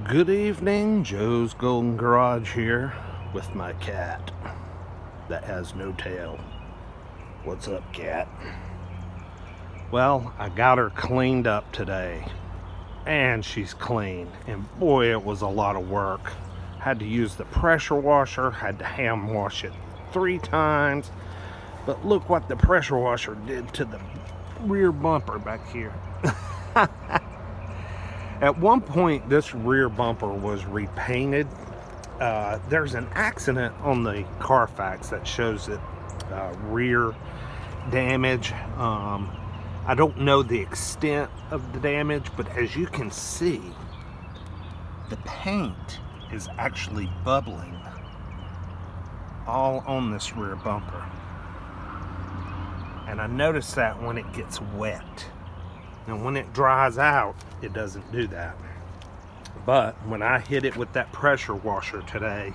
Good evening, Joe's Golden Garage here with my cat that has no tail. What's up, cat? Well, I got her cleaned up today, and she's clean, and boy, it was a lot of work. Had to use the pressure washer, had to hand wash it 3 times, but look what the pressure washer did to the rear bumper back here. At one point, this rear bumper was repainted. There's an accident on the Carfax that shows it rear damage. I don't know the extent of the damage, but as you can see, the paint is actually bubbling all on this rear bumper. And I noticed that when it gets wet. And when it dries out, it doesn't do that. But when I hit it with that pressure washer today,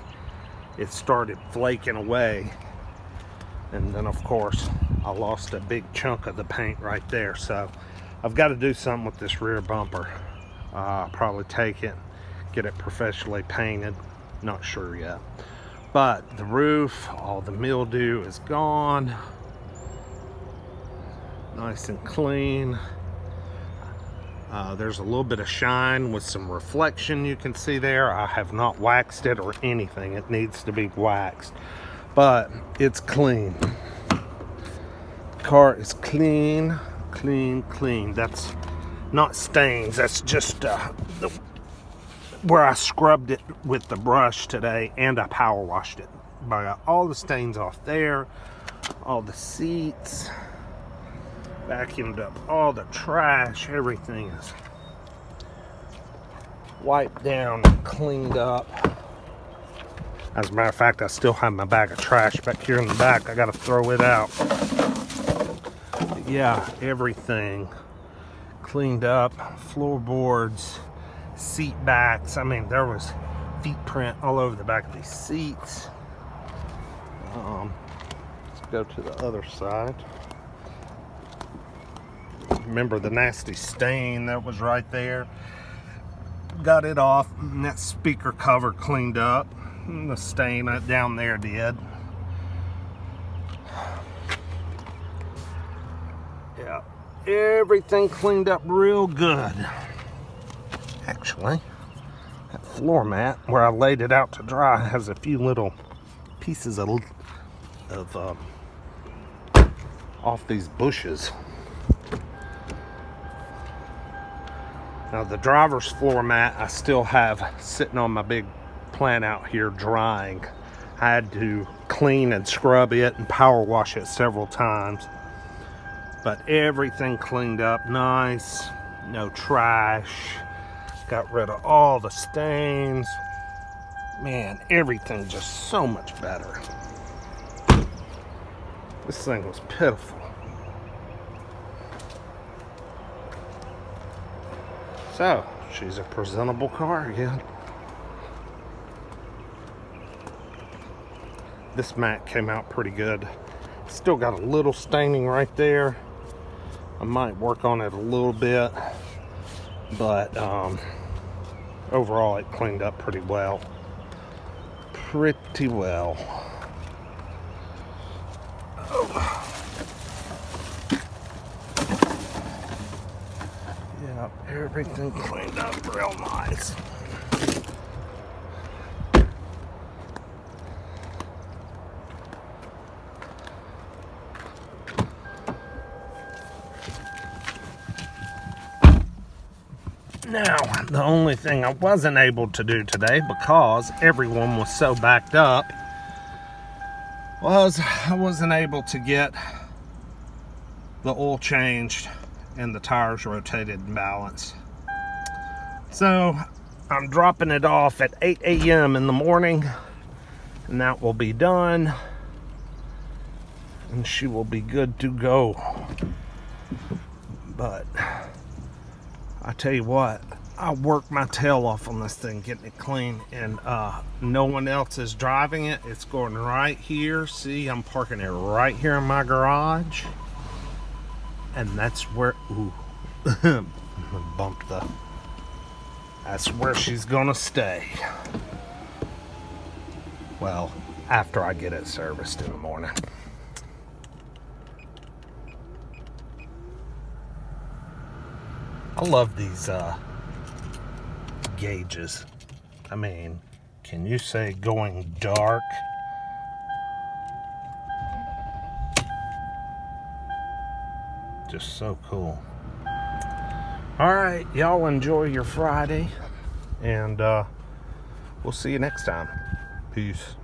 it started flaking away. And then of course, I lost a big chunk of the paint right there. So I've got to do something with this rear bumper. Probably take it, get it professionally painted. Not sure yet. But the roof, all the mildew is gone. Nice and clean. There's a little bit of shine with some reflection you can see there. I have not waxed it or anything. It needs to be waxed, but it's clean. Car is clean, clean, clean. That's not stains. That's just where I scrubbed it with the brush today, and I power washed it. But I got all the stains off there, all the seats. Vacuumed up all the trash. Everything is wiped down and cleaned up. As a matter of fact, I still have my bag of trash back here in the back. I gotta throw it out. But yeah, everything cleaned up. Floorboards, seat backs. I mean, there was feet print all over the back of these seats. Let's go to the other side. Remember the nasty stain that was right there? Got it off, and that speaker cover cleaned up. And the stain down there did. Yeah, everything cleaned up real good. Actually, that floor mat where I laid it out to dry has a few little pieces of off these bushes. Now the driver's floor mat I still have sitting on my big plant out here drying. I had to clean and scrub it and power wash it several times. But everything cleaned up nice, no trash. Got rid of all the stains. Man, everything just so much better. This thing was pitiful. So, she's a presentable car again. This mat came out pretty good. Still got a little staining right there. I might work on it a little bit, but overall it cleaned up pretty well. Pretty well. Oh. Everything cleaned up real nice. Now, the only thing I wasn't able to do today, because everyone was so backed up, was I wasn't able to get the oil changed and the tires rotated and balanced. So I'm dropping it off at 8 a.m. in the morning, and that will be done, and she will be good to go. But I tell you what, I worked my tail off on this thing getting it clean, and no one else is driving it. It's going right here. See, I'm parking it right here in my garage. And that's where, ooh, bumped the That's where she's gonna stay. Well, after I get it serviced in the morning. I love these gauges. I mean, can you say going dark? Just so cool. All right, y'all enjoy your Friday, and we'll see you next time. Peace.